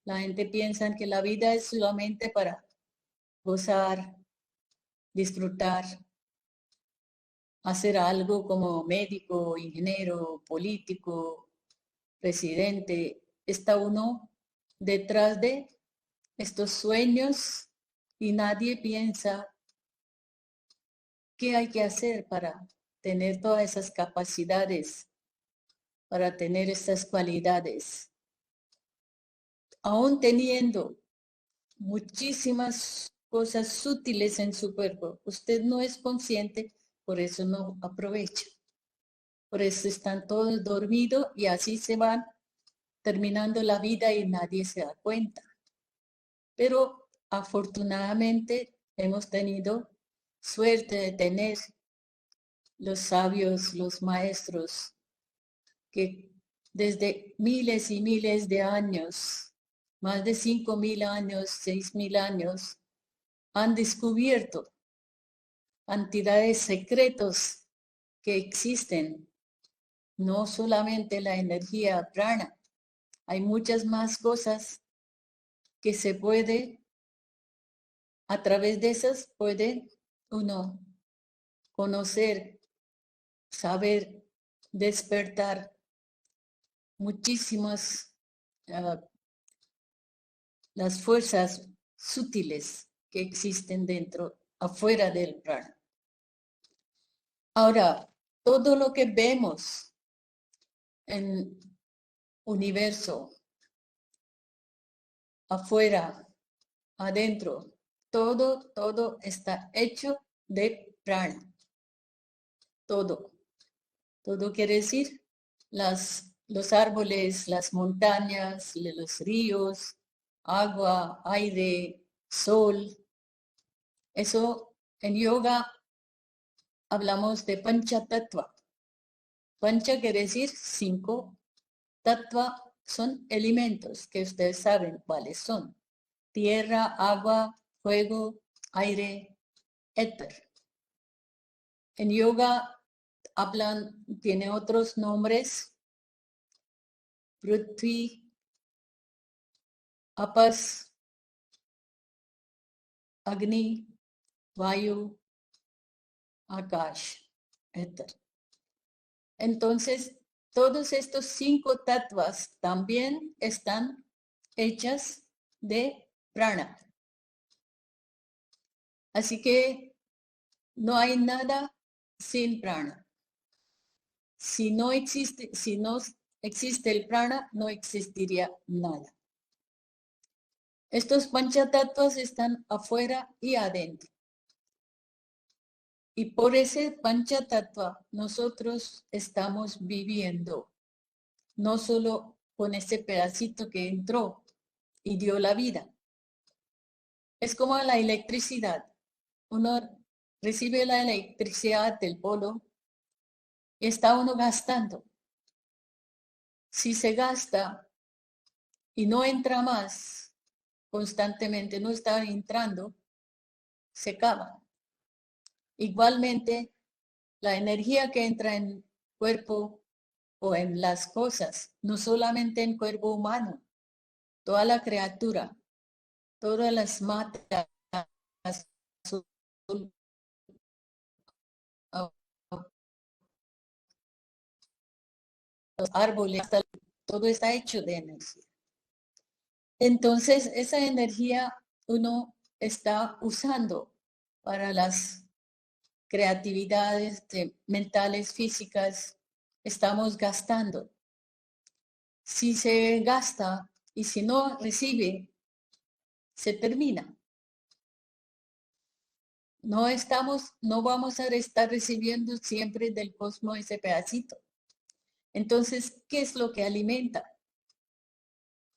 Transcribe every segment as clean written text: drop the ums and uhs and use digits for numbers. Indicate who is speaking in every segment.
Speaker 1: La gente piensa que la vida es solamente para gozar, disfrutar, hacer algo como médico, ingeniero, político, presidente. Está uno detrás de estos sueños y nadie piensa qué hay que hacer para tener todas esas capacidades, para tener estas cualidades. Aún teniendo muchísimas cosas sutiles en su cuerpo, usted no es consciente, por eso no aprovecha. Por eso están todos dormidos y así se van terminando la vida y nadie se da cuenta. Pero afortunadamente hemos tenido suerte de tener los sabios, los maestros, que desde miles y miles de años, más de 5.000 años, 6.000 años, han descubierto cantidades secretos que existen. No solamente la energía prana, hay muchas más cosas que se puede, a través de esas puede uno conocer, saber, despertar muchísimas las fuerzas sutiles que existen dentro, afuera del prana. Ahora, todo lo que vemos en universo, afuera, adentro, todo está hecho de prana. Todo quiere decir los árboles, las montañas, los ríos, agua, aire, sol. Eso en yoga hablamos de pancha tattva. Pancha quiere decir 5. Tattva son elementos que ustedes saben cuáles son. Tierra, agua, fuego, aire, éter. En yoga tiene otros nombres. Prithvi, Apas, Agni, Vayu, Akash, éter. Entonces, todos estos 5 tattvas también están hechas de prana. Así que no hay nada sin prana. Si no existe el prana, no existiría nada. Estos panchatattvas están afuera y adentro. Y por ese panchatattva nosotros estamos viviendo, no solo con ese pedacito que entró y dio la vida. Es como la electricidad. Uno recibe la electricidad del polo y está uno gastando. Si se gasta y no entra más constantemente, no está entrando, se acaba. Igualmente, la energía que entra en cuerpo o en las cosas, no solamente en cuerpo humano, toda la criatura, todas las matas, los árboles, todo está hecho de energía. Entonces, esa energía uno está usando para las creatividades mentales, físicas, estamos gastando. Si se gasta y si no recibe, se termina. No vamos a estar recibiendo siempre del cosmos ese pedacito. Entonces, ¿qué es lo que alimenta?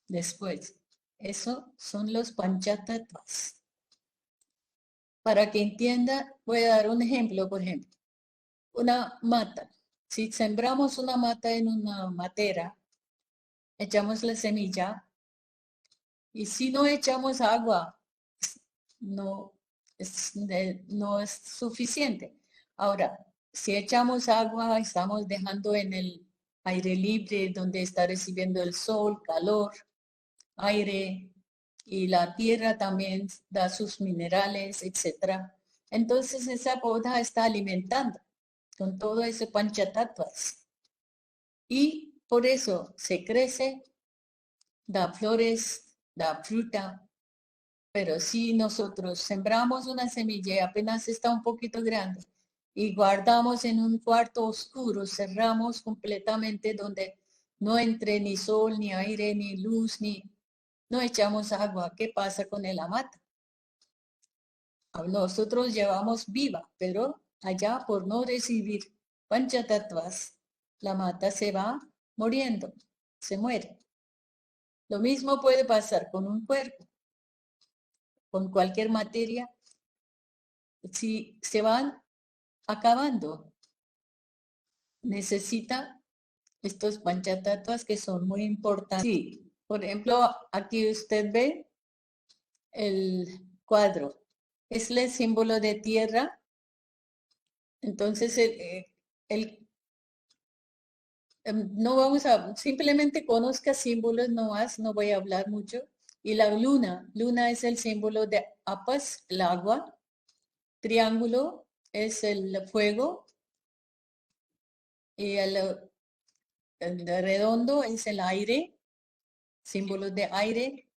Speaker 1: Después, eso son los panchatattwas. Para que entienda, voy a dar un ejemplo, por ejemplo. Una mata. Si sembramos una mata en una matera, echamos la semilla y si no echamos agua, no es suficiente. Ahora, si echamos agua, estamos dejando en el aire libre donde está recibiendo el sol, calor, aire y la tierra también da sus minerales, etc. Entonces esa poda está alimentando con todo ese panchatatvas. Y por eso se crece, da flores, da fruta. Pero si nosotros sembramos una semilla y apenas está un poquito grande y guardamos en un cuarto oscuro, cerramos completamente donde no entre ni sol, ni aire, ni luz, ni no echamos agua, ¿qué pasa con la mata? Nosotros llevamos viva, pero allá por no recibir panchatatvas, la mata se va muriendo, se muere. Lo mismo puede pasar con un cuerpo, con cualquier materia, si se van acabando. Necesita estos panchatatvas que son muy importantes. Sí, por ejemplo, aquí usted ve el cuadro. Es el símbolo de tierra. Entonces, no vamos a, simplemente conozca símbolos, no más, no voy a hablar mucho. Y la luna es el símbolo de apas, el agua. Triángulo es el fuego. Y el redondo es el aire, símbolos de aire.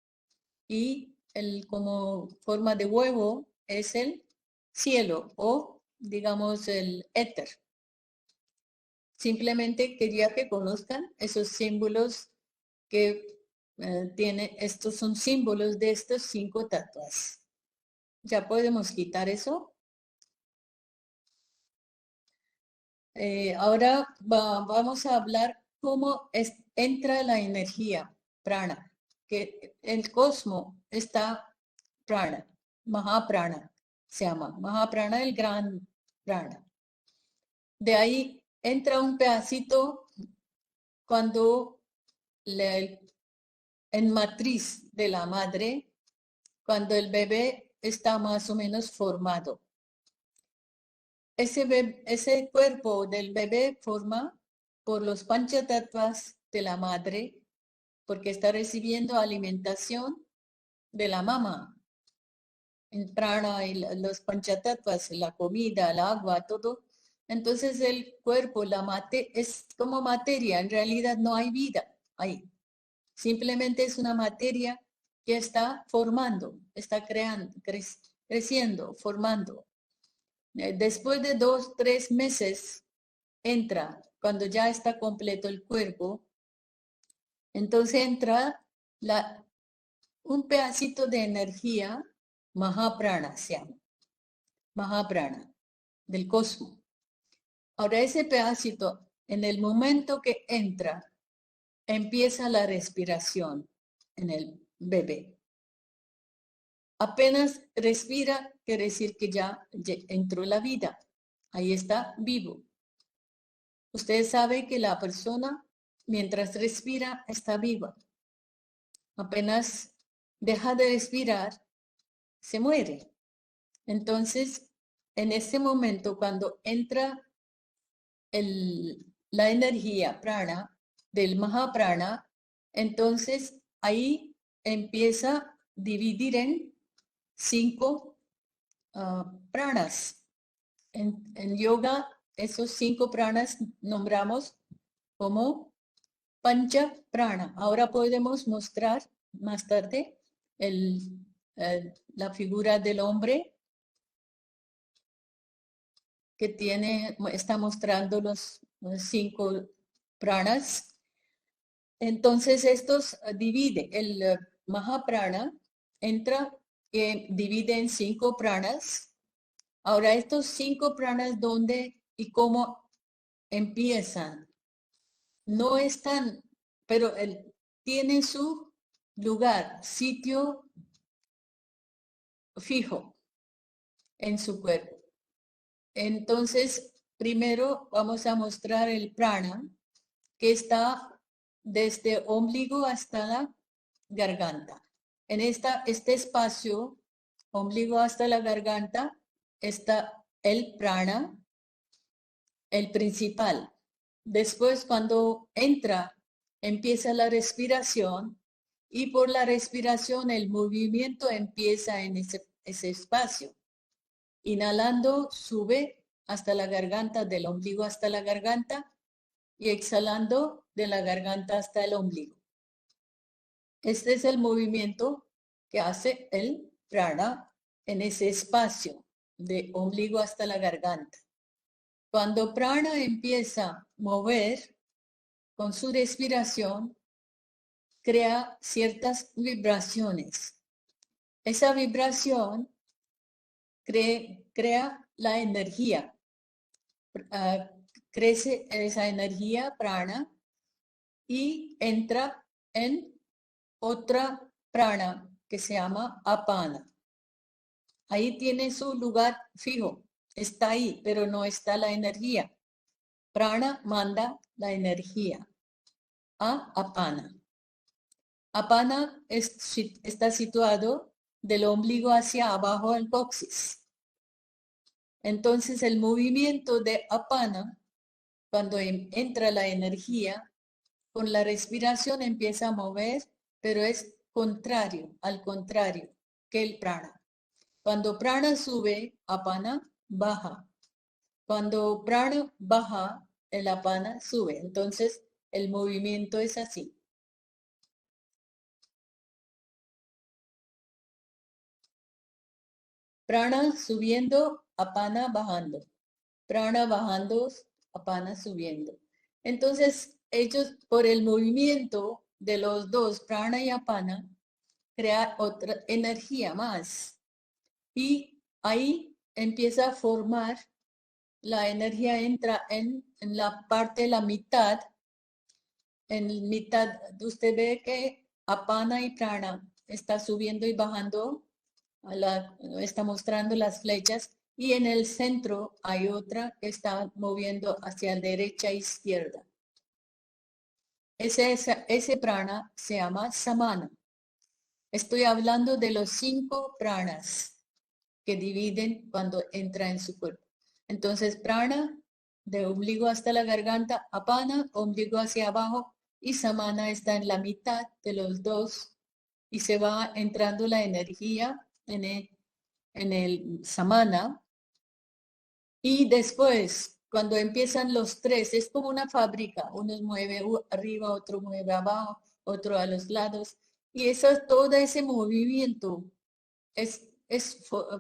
Speaker 1: Y el como forma de huevo es el cielo o digamos el éter. Simplemente quería que conozcan esos símbolos que tiene, estos son símbolos de estos 5 tatuas. Ya podemos quitar eso. Ahora vamos a hablar cómo entra la energía prana, que el cosmos está prana, Mahaprana se llama, Mahaprana el gran prana. De ahí entra un pedacito cuando en matriz de la madre, cuando el bebé está más o menos formado. Ese cuerpo del bebé forma por los panchatatvas de la madre, porque está recibiendo alimentación de la mamá. El prana y los panchatatvas, la comida, el agua, todo. Entonces el cuerpo, la mate, es como materia, en realidad no hay vida ahí. Simplemente es una materia que está formando, está creando, creciendo, formando. Después de 2, 3 meses entra, cuando ya está completo el cuerpo, entonces entra un pedacito de energía, Mahaprana se llama, Mahaprana, del cosmos. Ahora ese pedacito, en el momento que entra, empieza la respiración en el bebé. Apenas respira, quiere decir que ya entró la vida. Ahí está vivo. Usted sabe que la persona, mientras respira, está viva. Apenas deja de respirar, se muere. Entonces, en ese momento, cuando entra la energía prana, del Mahaprana, entonces ahí empieza a dividir en 5 pranas. En yoga, esos 5 pranas nombramos como pancha prana. Ahora podemos mostrar más tarde la figura del hombre que está mostrando los 5 pranas. Entonces estos divide, el Mahaprana entra y divide en 5 pranas. Ahora estos 5 pranas, ¿dónde y cómo empiezan? No están, pero tiene su lugar, sitio fijo en su cuerpo. Entonces, primero vamos a mostrar el prana, que está desde ombligo hasta la garganta. En este espacio, ombligo hasta la garganta, está el prana, el principal. Después, cuando entra, empieza la respiración Y por la respiración el movimiento empieza en ese espacio. Inhalando sube hasta la garganta, del ombligo hasta la garganta, y exhalando de la garganta hasta el ombligo. Este es el movimiento que hace el prana en ese espacio de ombligo hasta la garganta. Cuando prana empieza a mover con su respiración, crea ciertas vibraciones. Esa vibración crea la energía. Crece esa energía prana y entra en otra prana que se llama apana. Ahí tiene su lugar fijo. Está ahí, pero no está la energía. Prana manda la energía a apana. Apana está situado del ombligo hacia abajo del coxis. Entonces el movimiento de apana, cuando entra la energía, con la respiración empieza a mover, pero es contrario, al contrario que el prana. Cuando prana sube, apana baja. Cuando prana baja, el apana sube. Entonces el movimiento es así. Prana subiendo, apana bajando. Prana bajando, apana subiendo. Entonces, ellos, por el movimiento de los dos, prana y apana, crea otra energía más. Y ahí empieza a formar, la energía entra en la parte de la mitad. En mitad, usted ve que apana y prana está subiendo y bajando, está mostrando las flechas. Y en el centro hay otra que está moviendo hacia derecha e izquierda. Ese prana se llama samana. Estoy hablando de los 5 pranas que dividen cuando entra en su cuerpo. Entonces, prana, de ombligo hasta la garganta, apana, ombligo hacia abajo, y samana está en la mitad de los dos. Y se va entrando la energía en el samana. Y después, cuando empiezan los tres, es como una fábrica. Uno mueve arriba, otro mueve abajo, otro a los lados. Y todo ese movimiento es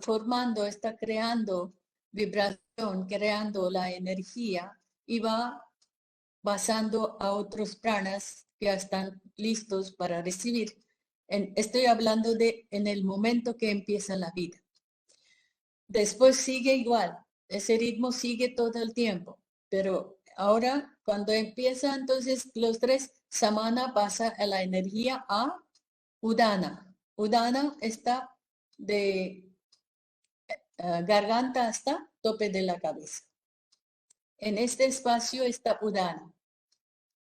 Speaker 1: formando, está creando vibración, creando la energía y va pasando a otros pranas que ya están listos para recibir. Estoy hablando de en el momento que empieza la vida. Después sigue igual, ese ritmo sigue todo el tiempo, pero ahora cuando empieza entonces los tres, samana pasa a la energía a udana. Udana está de garganta hasta tope de la cabeza. En este espacio está udana.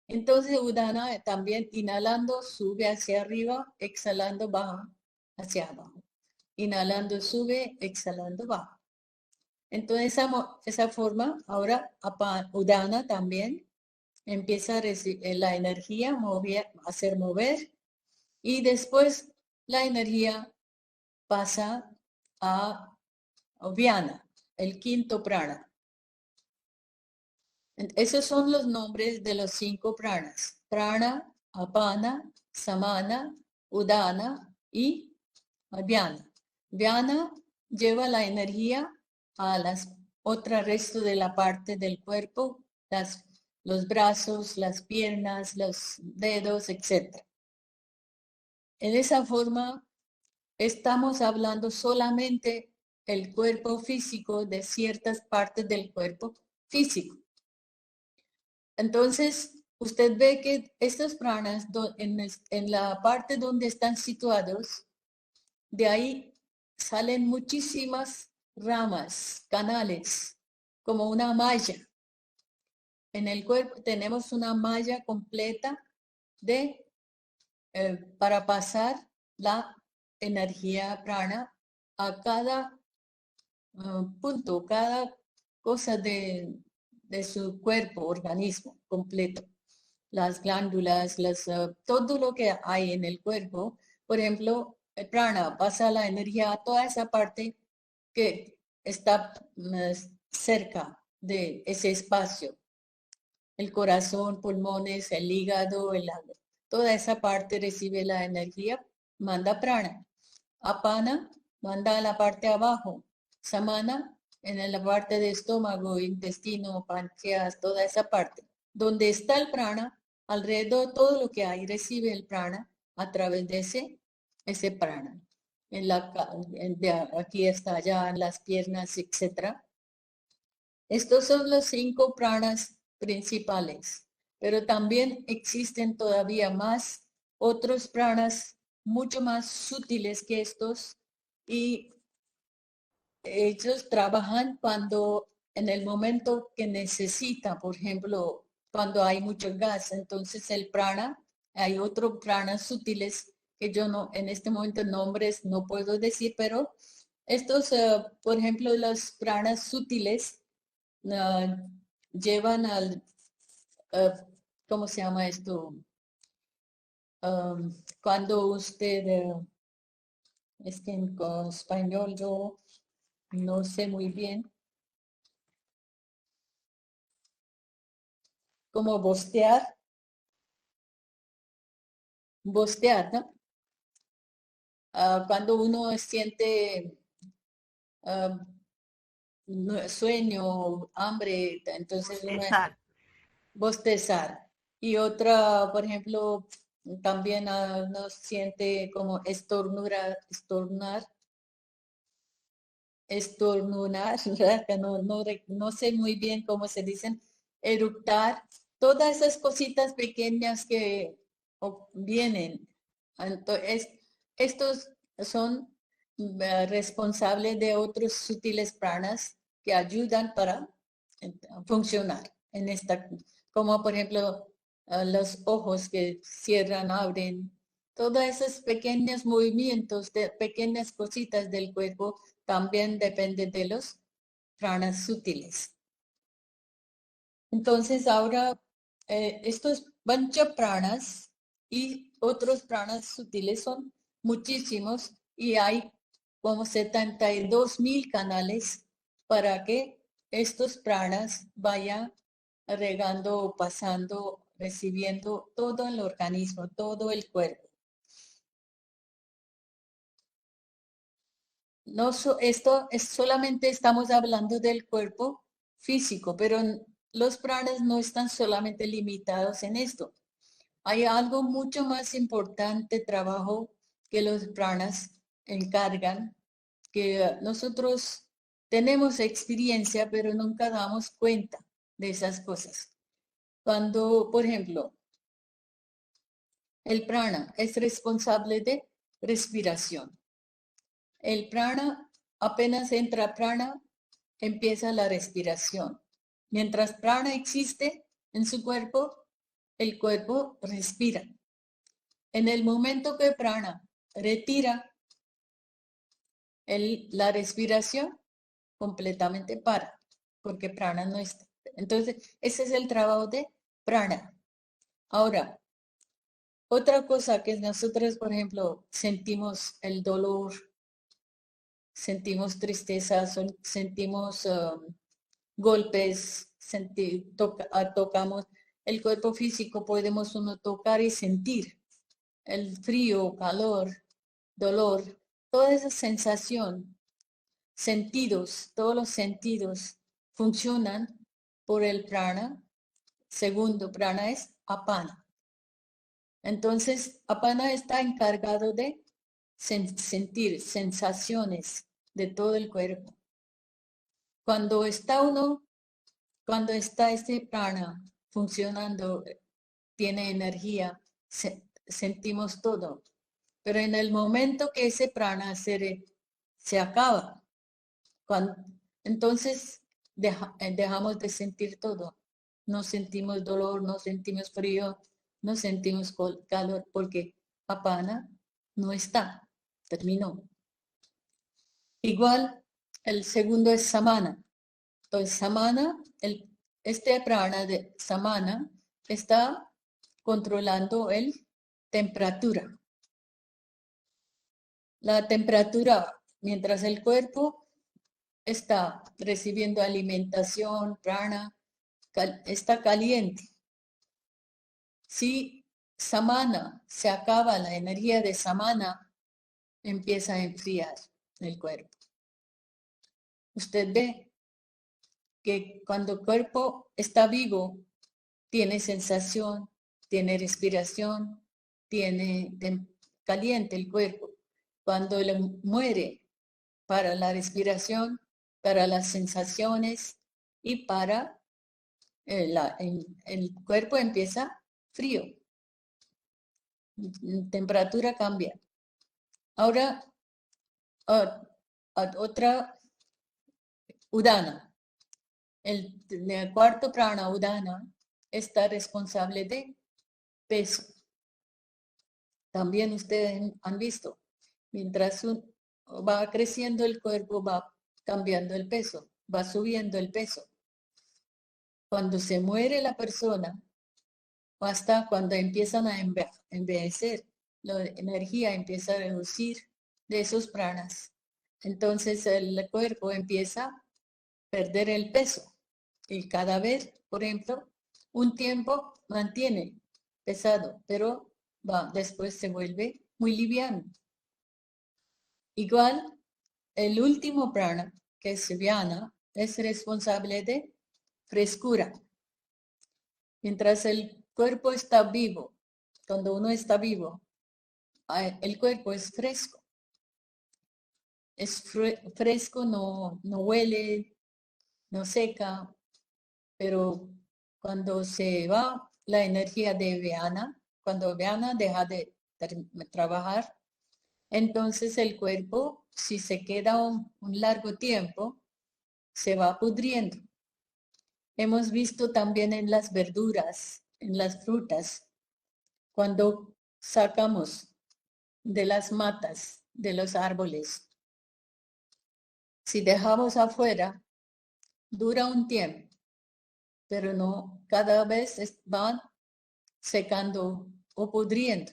Speaker 1: Entonces udana también inhalando sube hacia arriba, exhalando baja hacia abajo. Inhalando sube, exhalando baja. Entonces esa forma, ahora udana también empieza a recibir la energía, hacer mover, y después la energía pasa a Vyana, el quinto prana. Esos son los nombres de los 5 pranas. Prana, apana, samana, udana y Vyana. Vyana lleva la energía a resto de la parte del cuerpo, los brazos, las piernas, los dedos, etc. En esa forma, estamos hablando solamente el cuerpo físico de ciertas partes del cuerpo físico. Entonces, usted ve que estos pranas en la parte donde están situados, de ahí salen muchísimas ramas, canales, como una malla. En el cuerpo tenemos una malla completa para pasar la energía prana a cada punto, cada cosa de su cuerpo, organismo completo. las glándulas, todo lo que hay en el cuerpo. Por ejemplo, el prana pasa la energía a toda esa parte que está cerca de ese espacio. El corazón, pulmones, el hígado, toda esa parte recibe la energía, manda prana. Apana manda a la parte de abajo. Samana en la parte de estómago, intestino, páncreas, toda esa parte. Donde está el prana, alrededor todo lo que hay recibe el prana a través de ese prana. De aquí hasta allá, en las piernas, etc. Estos son los 5 pranas principales, pero también existen todavía más otros pranas mucho más sutiles que estos y ellos trabajan cuando en el momento que necesita, por ejemplo, cuando hay mucho gas, entonces el prana, hay otros pranas sutiles que yo no, en este momento nombres no puedo decir, pero estos, por ejemplo, los pranas sutiles llevan ¿cómo se llama esto? Cuando usted, es que en español yo no sé muy bien, como bostear, ¿no? Cuando uno siente ah, sueño, hambre, entonces uno
Speaker 2: Bostezar.
Speaker 1: bostezar. Y otra, por ejemplo, también uno siente como estornudar, ¿verdad? Que no sé muy bien cómo se dicen, eructar, todas esas cositas pequeñas que vienen. Entonces, estos son responsables de otros sutiles pranas que ayudan para funcionar en esta, como por ejemplo los ojos que cierran, abren, todos esos pequeños movimientos, de pequeñas cositas del cuerpo también dependen de los pranas sutiles. Entonces ahora estos pancha pranas y otros pranas sutiles son muchísimos y hay como 72,000 canales para que estos pranas vayan regando, pasando, recibiendo todo el organismo, todo el cuerpo. No, esto es solamente estamos hablando del cuerpo físico, pero los pranas no están solamente limitados en esto. Hay algo mucho más importante trabajo que los pranas encargan, que nosotros tenemos experiencia, pero nunca damos cuenta de esas cosas. Cuando, por ejemplo, el prana es responsable de respiración. El prana, apenas entra prana, empieza la respiración. Mientras prana existe en su cuerpo, el cuerpo respira. En el momento que prana retira, la respiración completamente para, porque prana no está. Entonces, ese es el trabajo de prana. Ahora, otra cosa que nosotros, por ejemplo, sentimos el dolor, sentimos tristeza, sentimos golpes, tocamos el cuerpo físico, podemos uno tocar y sentir el frío, calor, dolor, toda esa sensación, sentidos, todos los sentidos funcionan por el prana. Segundo prana es apana. Entonces, apana está encargado de sentir sensaciones de todo el cuerpo. Cuando está este prana funcionando, tiene energía, sentimos todo. Pero en el momento que ese prana se acaba, entonces dejamos de sentir todo. No sentimos dolor, no sentimos frío, no sentimos calor, porque apana no está, terminó. Igual, el segundo es samana. Entonces, samana, este prana de samana está controlando el temperatura. La temperatura, mientras el cuerpo está recibiendo alimentación, prana, está caliente. Si samana se acaba, la energía de samana empieza a enfriar el cuerpo. Usted ve que cuando el cuerpo está vivo, tiene sensación, tiene respiración, tiene caliente el cuerpo. Cuando él muere, para la respiración, para las sensaciones y para el cuerpo empieza frío. Temperatura cambia. Ahora, otra udana. El cuarto prana, udana, está responsable de peso. También ustedes han visto, mientras va creciendo el cuerpo, va cambiando el peso, va subiendo el peso. Cuando se muere la persona, hasta cuando empiezan a envejecer, la energía empieza a reducir de esos pranas. Entonces el cuerpo empieza a perder el peso. Y cada vez, por ejemplo, un tiempo mantiene pesado, pero después se vuelve muy liviano. Igual, el último prana, que es Vyana, es responsable de frescura. Mientras el cuerpo está vivo, cuando uno está vivo, el cuerpo es fresco. Es fresco, no huele, no seca, pero cuando se va la energía de Vyana, cuando Vyana deja de trabajar, entonces el cuerpo, si se queda un largo tiempo, se va pudriendo. Hemos visto también en las verduras, en las frutas, cuando sacamos de las matas, de los árboles. Si dejamos afuera, dura un tiempo, pero no, cada vez van secando o pudriendo.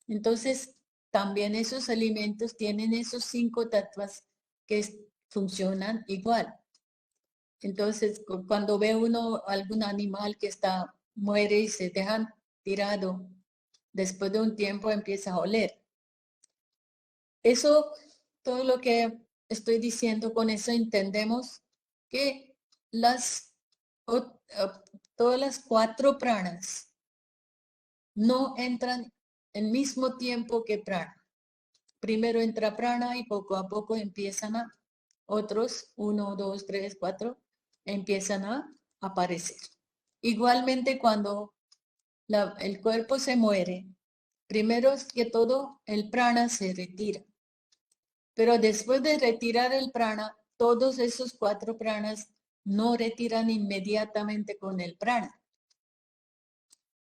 Speaker 1: Entonces, también esos alimentos tienen esos 5 tattvas que funcionan igual. Entonces, cuando ve uno algún animal que muere y se dejan tirado, después de un tiempo empieza a oler. Eso, todo lo que estoy diciendo, con eso entendemos que todas las 4 pranas no entran al mismo tiempo que prana. Primero entra prana y poco a poco empiezan otros, 1, 2, 3, 4, empiezan a aparecer. Igualmente cuando el cuerpo se muere, primero es que todo el prana se retira. Pero después de retirar el prana, todos esos 4 pranas no retiran inmediatamente con el prana.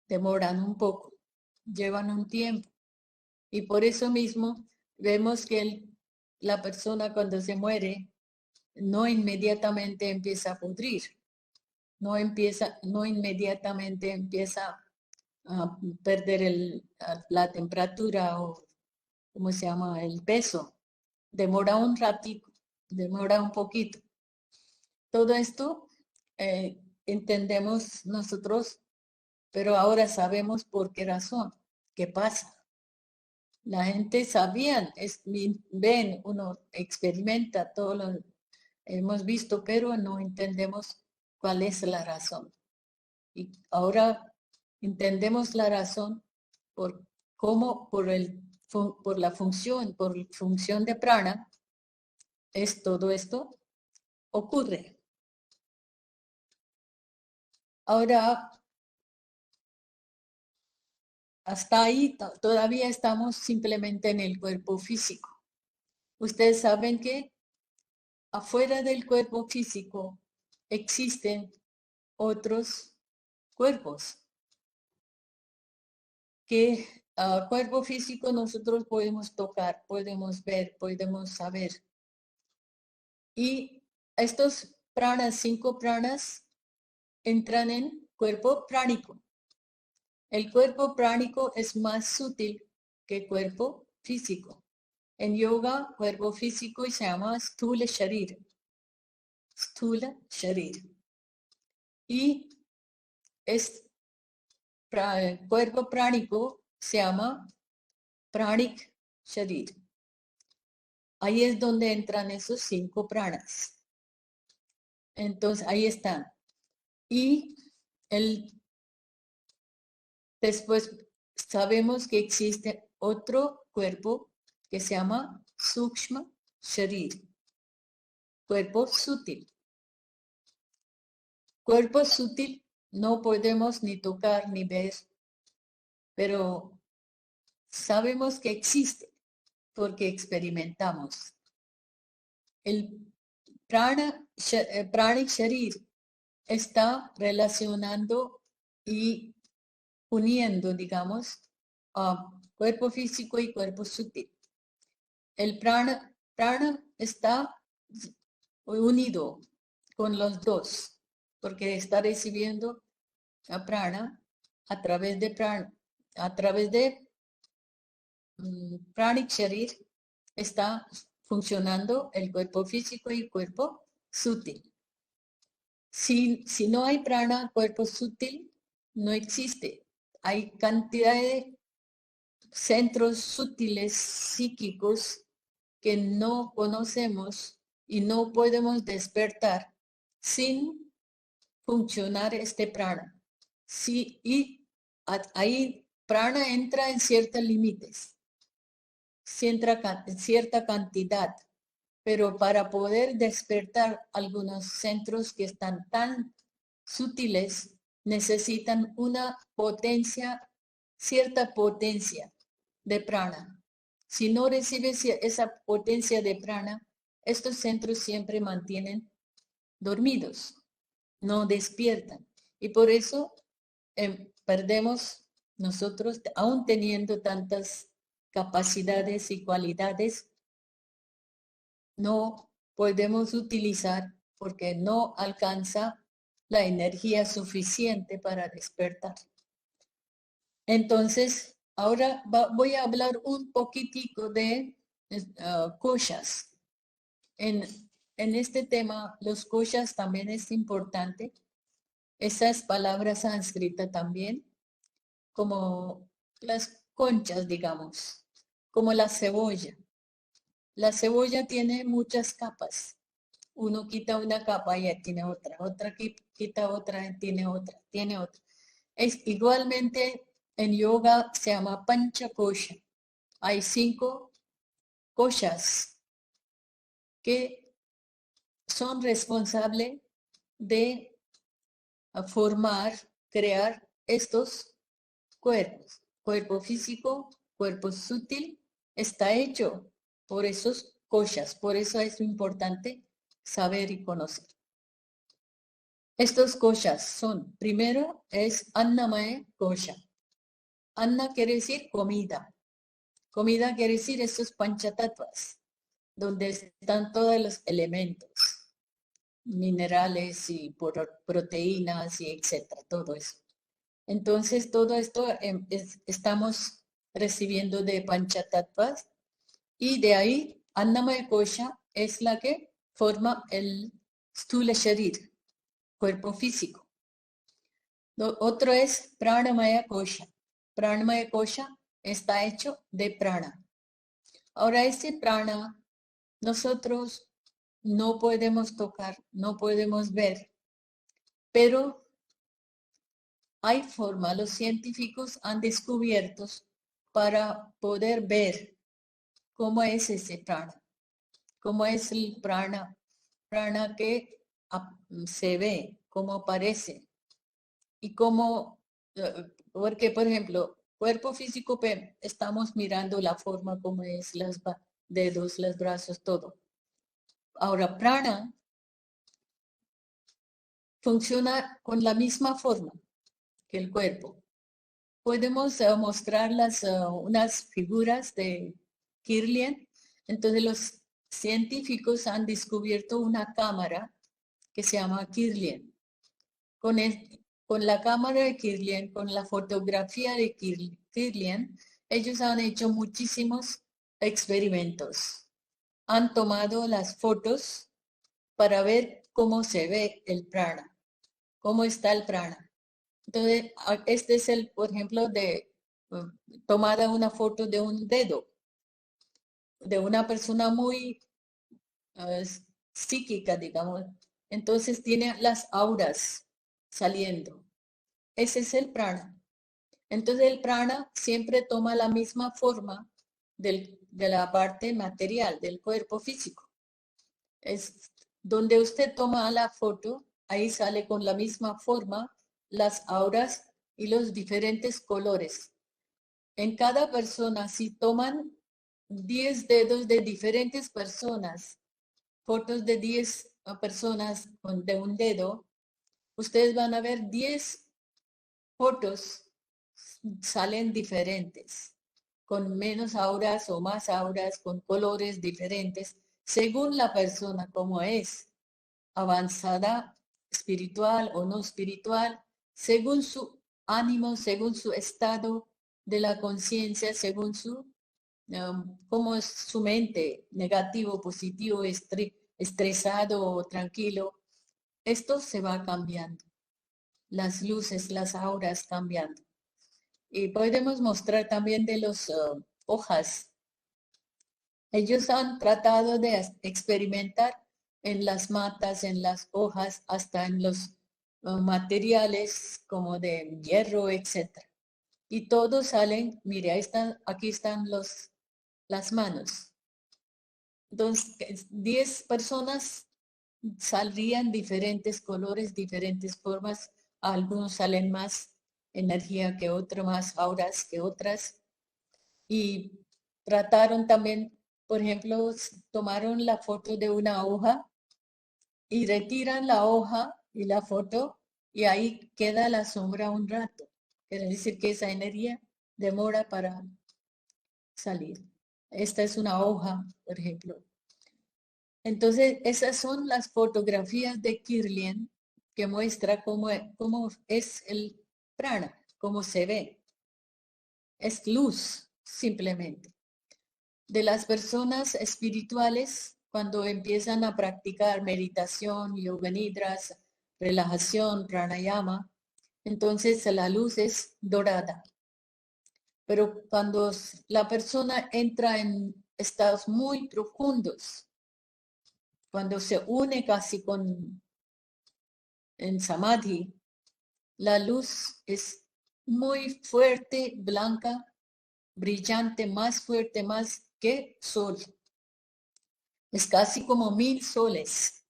Speaker 1: Demoran un poco, llevan un tiempo. Y por eso mismo vemos que la persona cuando se muere no inmediatamente empieza a pudrir, no inmediatamente empieza a perder la temperatura o, ¿cómo se llama?, el peso. Demora un ratito, demora un poquito. Todo esto entendemos nosotros, pero ahora sabemos por qué razón, qué pasa. La gente sabía, ven, uno experimenta, todo lo hemos visto, pero no entendemos cuál es la razón. Y ahora entendemos la razón por cómo, por la función de prana, todo esto ocurre. Ahora, hasta ahí todavía estamos simplemente en el cuerpo físico. Ustedes saben que afuera del cuerpo físico existen otros cuerpos que cuerpo físico nosotros podemos tocar, podemos ver, podemos saber. Y estos pranas, 5 pranas, entran en cuerpo pránico. El cuerpo pránico es más sutil que el cuerpo físico. En yoga, cuerpo físico se llama Stula Sharir. Stula Sharir. Y cuerpo pránico se llama Pranik Sharir. Ahí es donde entran esos 5 pranas. Entonces, ahí están. Y después sabemos que existe otro cuerpo que se llama Sukshma Sharir. Cuerpo sutil. Cuerpo sutil no podemos ni tocar ni ver, pero sabemos que existe porque experimentamos. El Pranik Sharir está relacionando y uniendo, digamos, a cuerpo físico y cuerpo sutil. El prana está unido con los dos, porque está recibiendo a prana a través de Pranik Sharir está funcionando el cuerpo físico y el cuerpo sutil. Si no hay prana, cuerpo sutil no existe. Hay cantidad de centros sutiles psíquicos que no conocemos y no podemos despertar sin funcionar este prana. Sí, y ahí prana entra en ciertos límites, cierta cantidad, pero para poder despertar algunos centros que están tan sutiles, necesitan una potencia, cierta potencia de prana. Si no recibes esa potencia de prana, estos centros siempre mantienen dormidos, no despiertan. Y por eso perdemos nosotros, aún teniendo tantas capacidades y cualidades, no podemos utilizar porque no alcanza la energía suficiente para despertar. Entonces, ahora voy a hablar un poquitico de koshas. En este tema, los koshas también es importante. Esas palabras sánscritas también, como las conchas, digamos, como la cebolla. La cebolla tiene muchas capas. Uno quita una capa y ya tiene otra, quita otra, tiene otra. Es igualmente en yoga se llama pancha kosha. Hay 5 koshas que son responsables de crear estos cuerpos. Cuerpo físico, cuerpo sutil, está hecho por esos koshas. Por eso es importante saber y conocer. Estos koshas son, primero es Annamaya kosha. Anna quiere decir comida. Comida quiere decir estos panchatatvas, donde están todos los elementos, minerales y proteínas y etcétera, todo eso. Entonces, todo esto estamos recibiendo de panchatatvas y de ahí Annamaya kosha es la que forma el Stula Sharir, cuerpo físico. Otro es Pranamaya kosha. Pranamaya kosha está hecho de prana. Ahora, ese prana nosotros no podemos tocar, no podemos ver, pero hay forma, los científicos han descubierto para poder ver cómo es ese prana, cómo es el prana que se ve, cómo aparece y cómo, porque por ejemplo, cuerpo físico, estamos mirando la forma como es los dedos, los brazos, todo. Ahora, prana funciona con la misma forma que el cuerpo. Podemos mostrar unas figuras de Kirlian. Entonces, los científicos han descubierto una cámara que se llama Kirlian. Con con la cámara de Kirlian, con la fotografía de Kirlian, ellos han hecho muchísimos experimentos. Han tomado las fotos para ver cómo se ve el prana, cómo está el prana. Entonces, este es el, por ejemplo, tomada una foto de un dedo, de una persona muy psíquica, digamos. Entonces tiene las auras saliendo. Ese es el prana. Entonces el prana siempre toma la misma forma de la parte material, del cuerpo físico. Es donde usted toma la foto, ahí sale con la misma forma las auras y los diferentes colores. En cada persona, si toman 10 dedos de diferentes personas, fotos de 10 personas de un dedo, ustedes van a ver 10 fotos salen diferentes, con menos auras o más auras, con colores diferentes, según la persona como es, avanzada, espiritual o no espiritual, según su ánimo, según su estado de la conciencia, según su cómo es su mente, negativo, positivo, estresado o tranquilo. Esto se va cambiando. Las luces, las auras cambiando. Y podemos mostrar también de las hojas. Ellos han tratado de experimentar en las matas, en las hojas, hasta en los materiales como de hierro, etc. Y todos salen, mire, aquí están las manos. Entonces, 10 personas saldrían diferentes colores, diferentes formas. Algunos salen más energía que otros, más auras que otras. Y trataron también, por ejemplo, tomaron la foto de una hoja y retiran la hoja y la foto y ahí queda la sombra un rato. Quiere decir que esa energía demora para salir. Esta es una hoja, por ejemplo. Entonces, esas son las fotografías de Kirlian que muestra cómo es el prana, cómo se ve. Es luz, simplemente. De las personas espirituales, cuando empiezan a practicar meditación, yoga nidras, relajación, pranayama, entonces la luz es dorada. Pero cuando la persona entra en estados muy profundos, cuando se une casi en samadhi, la luz es muy fuerte, blanca, brillante, más fuerte, más que sol. Es casi como 1000 soles.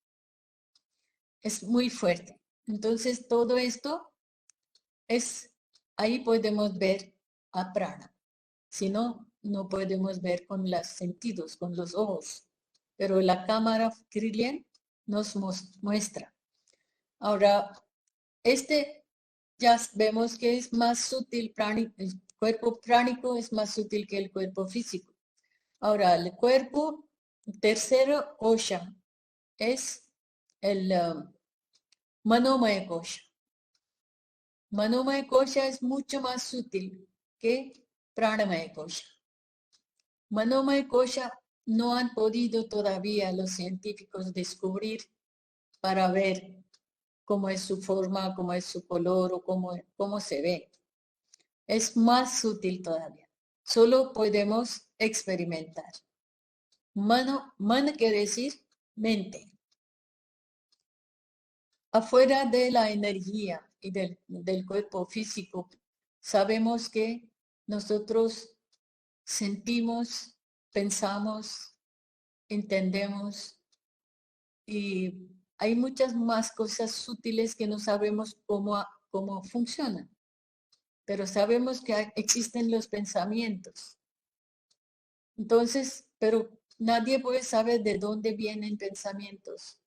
Speaker 1: Es muy fuerte. Entonces todo esto ahí podemos ver a prana. Si no, no podemos ver con los sentidos, con los ojos. Pero la cámara Kirlian nos muestra. Ahora, ya vemos que es más sutil, el cuerpo pránico es más sutil que el cuerpo físico. Ahora, el cuerpo tercero kosha es el Manomaya kosha. Manomaya kosha es mucho más sutil que Pranamaya kosha. Manomaya kosha no han podido todavía los científicos descubrir para ver cómo es su forma, cómo es su color o cómo se ve. Es más sutil todavía. Solo podemos experimentar. Mana quiere decir mente. Afuera de la energía y del cuerpo físico, sabemos que nosotros sentimos, pensamos, entendemos y hay muchas más cosas sutiles que no sabemos cómo funcionan, pero sabemos que existen los pensamientos. Entonces, pero nadie puede saber de dónde vienen pensamientos,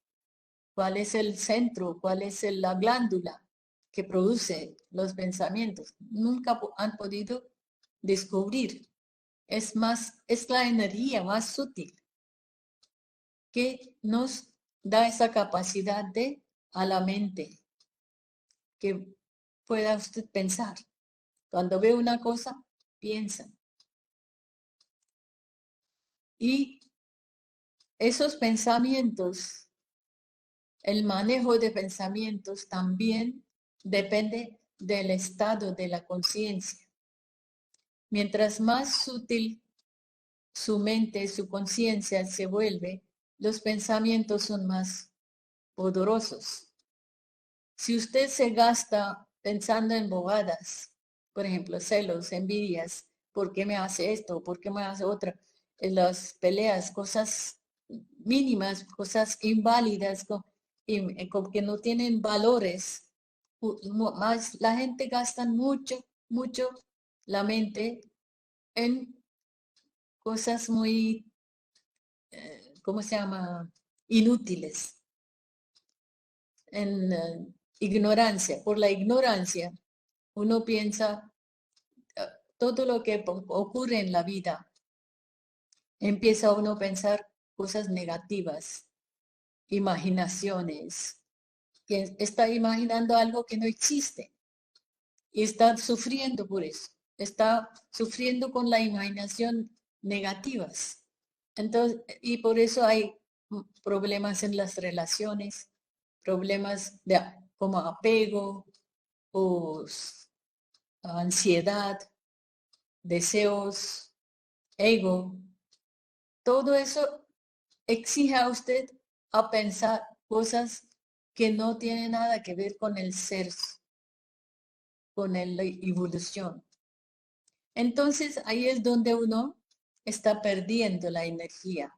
Speaker 1: cuál es el centro, cuál es la glándula que produce los pensamientos. Nunca han podido descubrir. Es la energía más sutil que nos da esa capacidad a la mente, que pueda usted pensar. Cuando ve una cosa, piensa. Y esos pensamientos, el manejo de pensamientos también depende del estado de la conciencia. Mientras más sutil su mente, su conciencia se vuelve, los pensamientos son más poderosos. Si usted se gasta pensando en bobadas, por ejemplo, celos, envidias, ¿por qué me hace esto? ¿Por qué me hace otra? En las peleas, cosas mínimas, cosas inválidas, como que no tienen valores. Más la gente gasta mucho la mente en cosas muy, ¿cómo se llama? Inútiles, en ignorancia. Por la ignorancia, uno piensa todo lo que ocurre en la vida. Empieza uno a pensar cosas negativas, imaginaciones, que está imaginando algo que no existe y está sufriendo por eso. Está sufriendo con la imaginación negativas. Entonces, y por eso hay problemas en las relaciones, problemas como apego o ansiedad, deseos, ego. Todo eso exige a usted a pensar cosas que no tienen nada que ver con el ser, con la evolución. Entonces ahí es donde uno está perdiendo la energía.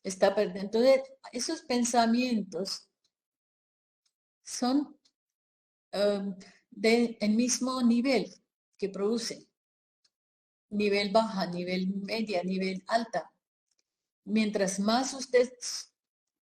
Speaker 1: Está perdiendo. Entonces, esos pensamientos son del mismo nivel que producen. Nivel baja, nivel media, nivel alta. Mientras más usted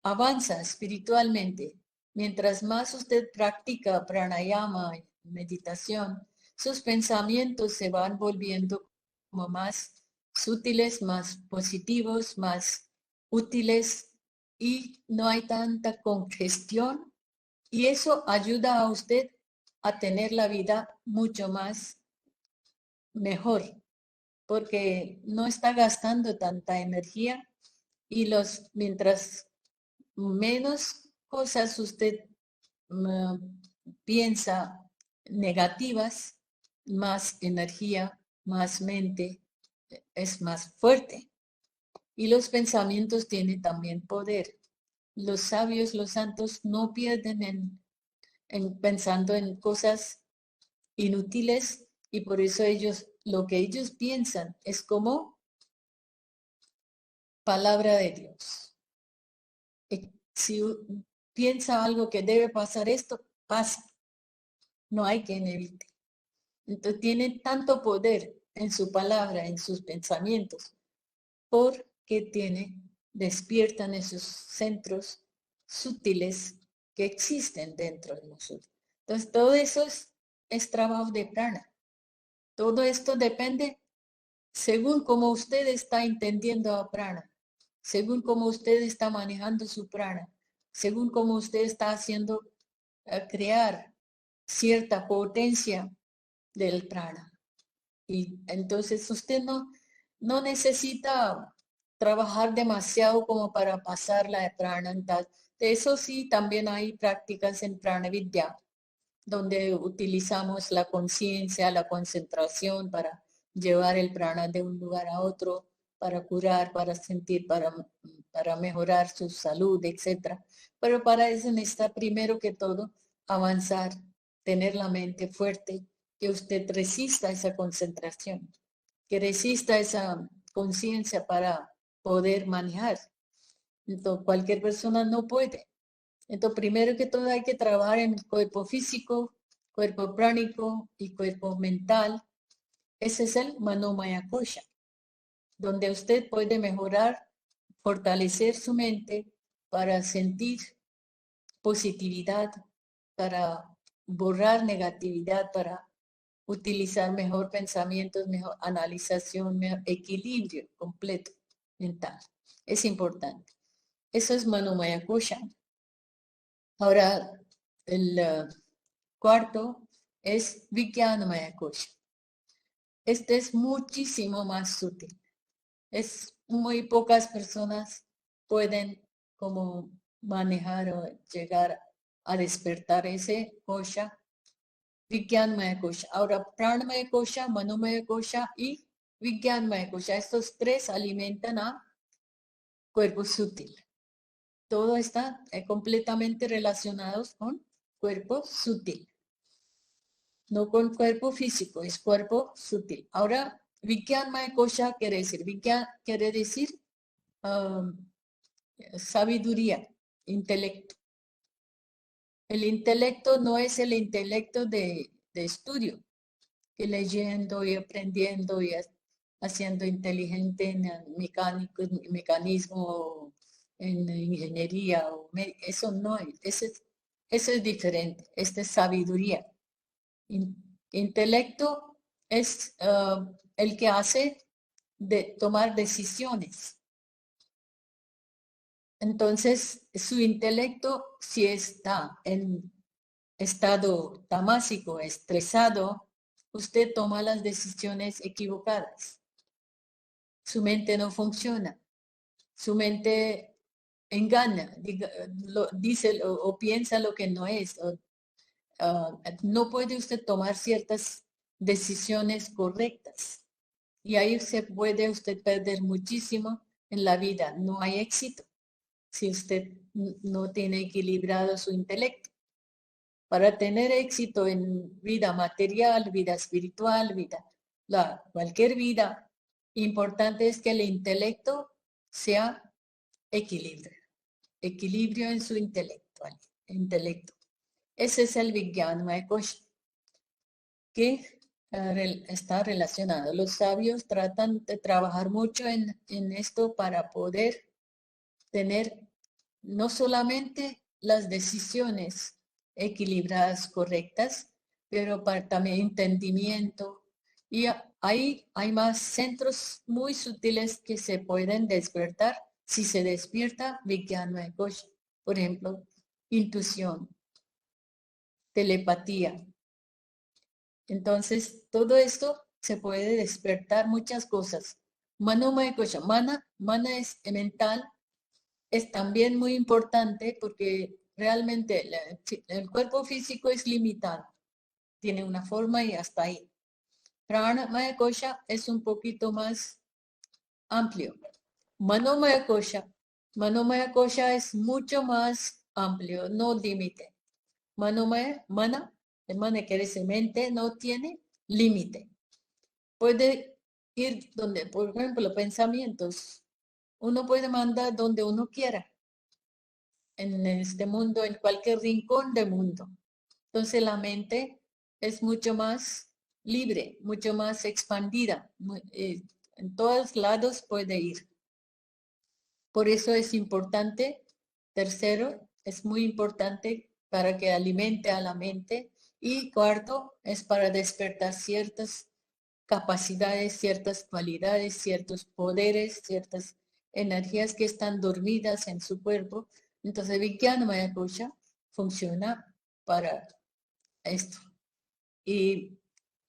Speaker 1: avanza espiritualmente, mientras más usted practica pranayama, meditación, sus pensamientos se van volviendo como más sutiles, más positivos, más útiles y no hay tanta congestión y eso ayuda a usted a tener la vida mucho más mejor porque no está gastando tanta energía y mientras menos cosas usted piensa negativas, más energía, más mente, es más fuerte. Y los pensamientos tienen también poder. Los sabios, los santos, no pierden en pensando en cosas inútiles y por eso lo que ellos piensan es como palabra de Dios. Si piensa algo que debe pasar esto, pasa. No hay quien evite. Entonces tiene tanto poder en su palabra, en sus pensamientos, porque despiertan esos centros sutiles que existen dentro de nosotros. Entonces todo eso es trabajo de prana. Todo esto depende según cómo usted está entendiendo a prana, según cómo usted está manejando su prana, según cómo usted está haciendo crear cierta potencia del prana. Y entonces usted no necesita trabajar demasiado como para pasar la prana. De eso sí, también hay prácticas en prana vidya, donde utilizamos la conciencia, la concentración para llevar el prana de un lugar a otro, para curar, para sentir, para mejorar su salud, etc. Pero para eso necesita primero que todo avanzar, tener la mente fuerte, que usted resista esa concentración, que resista esa conciencia para poder manejar. Entonces, cualquier persona no puede. Entonces, primero que todo hay que trabajar en el cuerpo físico, cuerpo pránico y cuerpo mental. Ese es el Manomaya Kosha, donde usted puede mejorar, fortalecer su mente para sentir positividad, para borrar negatividad, para utilizar mejor pensamientos, mejor analización, mejor equilibrio completo mental. Es importante. Eso es Manomaya Kosha. Ahora, el cuarto es Vijnanamaya Kosha. Este es muchísimo más sutil. Es muy pocas personas pueden como manejar o llegar a despertar ese kosha, Vijnanamaya Kosha. Ahora, Pranamaya Kosha, Manomaya Kosha y Vijnanamaya Kosha. Estos tres alimentan a cuerpo sutil. Todo está completamente relacionados con cuerpo sutil. No con cuerpo físico, es cuerpo sutil. Ahora, Vijnanamaya Kosha quiere decir, quiere decir sabiduría, intelecto. El intelecto no es el intelecto de estudio, que leyendo y aprendiendo y haciendo inteligente en el mecanismo, en ingeniería. Eso no es, ese es diferente. Esta es sabiduría. Intelecto es el que hace de tomar decisiones. Entonces, su intelecto, si está en estado tamásico, estresado, usted toma las decisiones equivocadas. Su mente no funciona. Su mente engaña, dice o piensa lo que no es. No puede usted tomar ciertas decisiones correctas. Y ahí se puede usted perder muchísimo en la vida. No hay éxito si usted no tiene equilibrado su intelecto. Para tener éxito en vida material, vida espiritual, cualquier vida, importante es que el intelecto sea equilibrio en su intelecto. Ese es el Vijnanamaya Kosha, que está relacionado. Los sabios tratan de trabajar mucho en esto para poder tener no solamente las decisiones equilibradas, correctas, pero para también entendimiento. Y ahí hay más centros muy sutiles que se pueden despertar si se despierta Vijnanamaya Kosha. Por ejemplo, intuición, telepatía. Entonces, todo esto se puede despertar muchas cosas. Manomaya Kosha, mana es mental, es también muy importante porque realmente el cuerpo físico es limitado. Tiene una forma y hasta ahí. Pranamaya Kosha es un poquito más amplio. Manomaya Kosha es mucho más amplio, no límite. Mana quiere decir mente, no tiene límite. Puede ir donde, por ejemplo, pensamientos. Uno puede mandar donde uno quiera en este mundo, en cualquier rincón del mundo. Entonces la mente es mucho más libre, mucho más expandida. En todos lados puede ir. Por eso es importante, tercero, es muy importante para que alimente a la mente. Y cuarto, es para despertar ciertas capacidades, ciertas cualidades, ciertos poderes, ciertas energías que están dormidas en su cuerpo. Entonces, Vijnanamaya Kosha funciona para esto. Y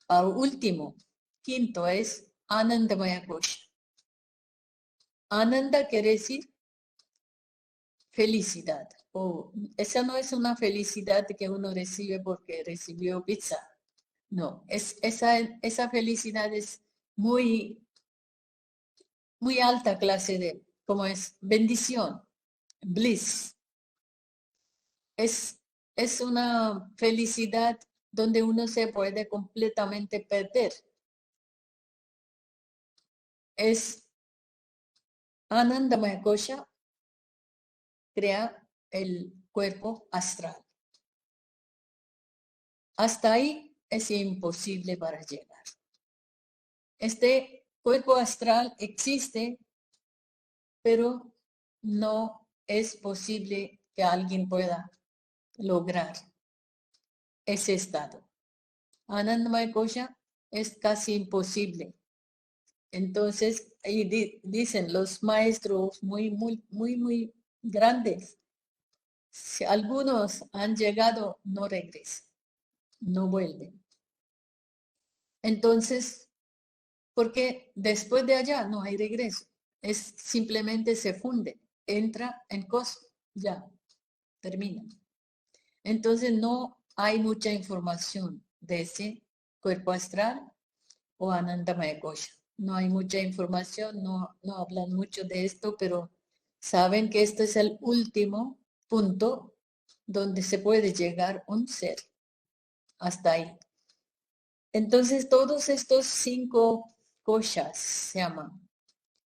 Speaker 1: al último, quinto, es Anandamaya Kosha. Ananda quiere decir felicidad. Esa no es una felicidad que uno recibe porque recibió pizza. No, esa felicidad es muy, muy alta clase de, como es bendición, bliss. Es una felicidad donde uno se puede completamente perder. Es Anandamaya Kosha, crea el cuerpo astral. Hasta ahí es imposible para llegar. Este cuerpo astral existe, pero no es posible que alguien pueda lograr ese estado. Anandamaya Kosha es casi imposible. Entonces, ahí dicen los maestros muy grandes, si algunos han llegado, no regresan, no vuelven. Entonces, porque después de allá no hay regreso, es simplemente se funde, entra en cosmos, ya, termina. Entonces no hay mucha información de ese cuerpo astral o Anandamaya Kosha. No hay mucha información, no hablan mucho de esto, pero saben que este es el último punto donde se puede llegar un ser. Hasta ahí. Entonces todos estos 5 koshas se llaman,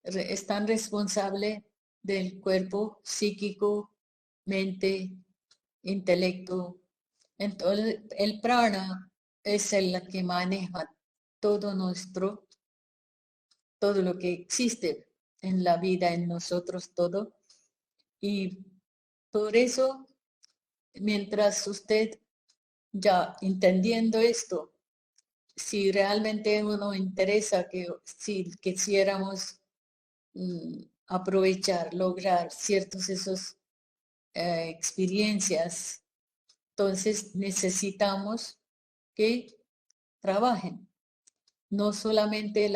Speaker 1: están responsables del cuerpo psíquico, mente, intelecto. Entonces el prana es el que maneja todo todo lo que existe en la vida, en nosotros, todo. Y por eso, mientras usted ya entendiendo esto, si realmente uno interesa que si quisiéramos aprovechar, lograr ciertos esos experiencias, entonces necesitamos que trabajen. No solamente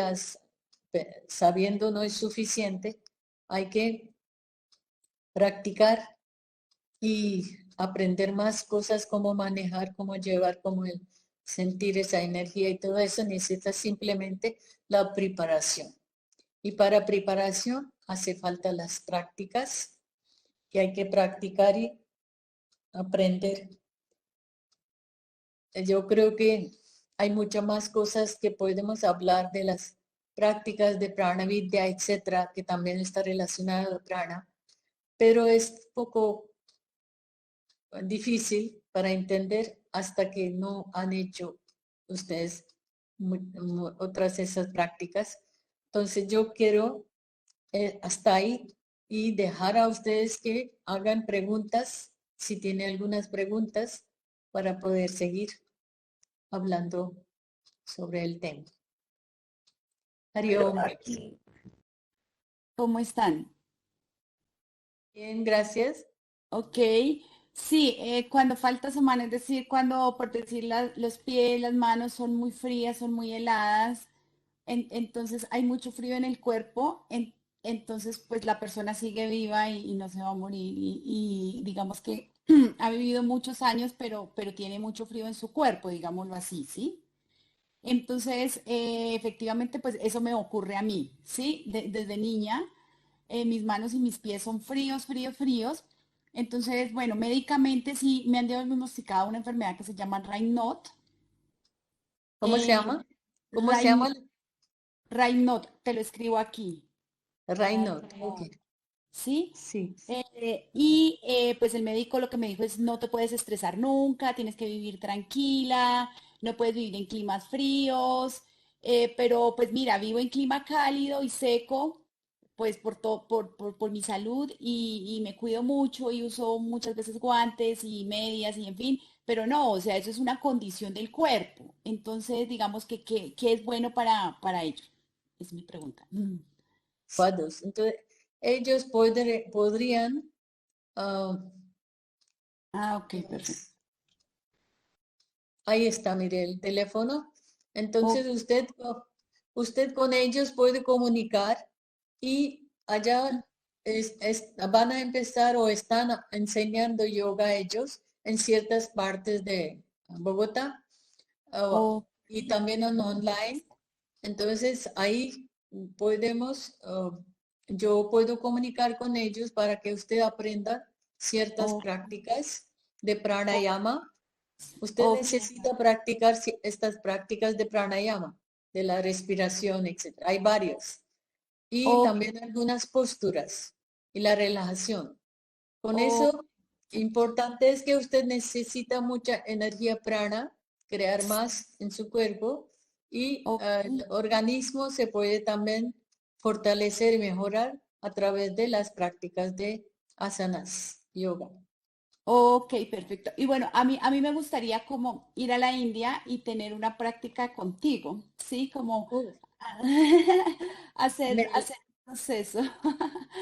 Speaker 1: sabiendo no es suficiente, hay que practicar y aprender más cosas, cómo manejar, cómo llevar, cómo sentir esa energía y todo eso necesita simplemente la preparación. Y para preparación hace falta las prácticas, que hay que practicar y aprender. Yo creo que hay muchas más cosas que podemos hablar de las prácticas de prana vidya, etcétera, que también está relacionado a prana, pero es poco difícil para entender hasta que no han hecho ustedes otras esas prácticas. Entonces yo quiero hasta ahí y dejar a ustedes que hagan preguntas, si tienen algunas preguntas, para poder seguir hablando sobre el tema.
Speaker 2: Bueno,
Speaker 1: Hariom.
Speaker 2: aquí, ¿cómo están?
Speaker 1: Bien, gracias.
Speaker 2: Ok, sí, cuando falta semana, es decir, cuando, por decir, los pies, las manos son muy frías, son muy heladas, entonces hay mucho frío en el cuerpo, entonces pues la persona sigue viva y no se va a morir y digamos que ha vivido muchos años, pero tiene mucho frío en su cuerpo, digámoslo así, ¿sí? Entonces, efectivamente, pues eso me ocurre a mí, ¿sí? Desde niña, mis manos y mis pies son fríos, fríos, fríos. Entonces, bueno, médicamente sí me han diagnosticado una enfermedad que se llama Raynaud.
Speaker 1: ¿Cómo se llama? ¿Cómo se
Speaker 2: Rain-
Speaker 1: llama?
Speaker 2: Raynaud, te lo escribo aquí.
Speaker 1: Raynaud. Ok.
Speaker 2: Raynaud, ¿sí?
Speaker 1: Sí.
Speaker 2: Pues el médico lo que me dijo es no te puedes estresar nunca, tienes que vivir tranquila, no puedes vivir en climas fríos, pero pues mira, vivo en clima cálido y seco, pues por mi salud y me cuido mucho y uso muchas veces guantes y medias y en fin, pero no, o sea, eso es una condición del cuerpo. Entonces, digamos que es bueno para ellos. Es mi pregunta.
Speaker 1: Cuadros. Entonces, ellos podrían, ah,
Speaker 2: Ah, ok, perfecto.
Speaker 1: ahí está, mire, el teléfono. Entonces
Speaker 2: Ok,
Speaker 1: usted con ellos puede comunicar y allá van a empezar o están enseñando yoga ellos en ciertas partes de Bogotá,
Speaker 2: ok.
Speaker 1: y también en online. Entonces ahí podemos, yo puedo comunicar con ellos para que usted aprenda ciertas
Speaker 2: Ok,
Speaker 1: prácticas de pranayama. Usted
Speaker 2: ok,
Speaker 1: necesita practicar estas prácticas de pranayama, de la respiración, etcétera. Hay varios. Y
Speaker 2: ok,
Speaker 1: también algunas posturas y la relajación. Con
Speaker 2: ok,
Speaker 1: eso, importante es que usted necesita mucha energía prana, crear más en su cuerpo y
Speaker 2: ok,
Speaker 1: el organismo se puede también fortalecer y mejorar a través de las prácticas de asanas, yoga.
Speaker 2: ok, perfecto. Y bueno, a mí me gustaría como ir a la India y tener una práctica contigo, ¿sí? Como
Speaker 1: Uh, me,
Speaker 2: hacer un proceso.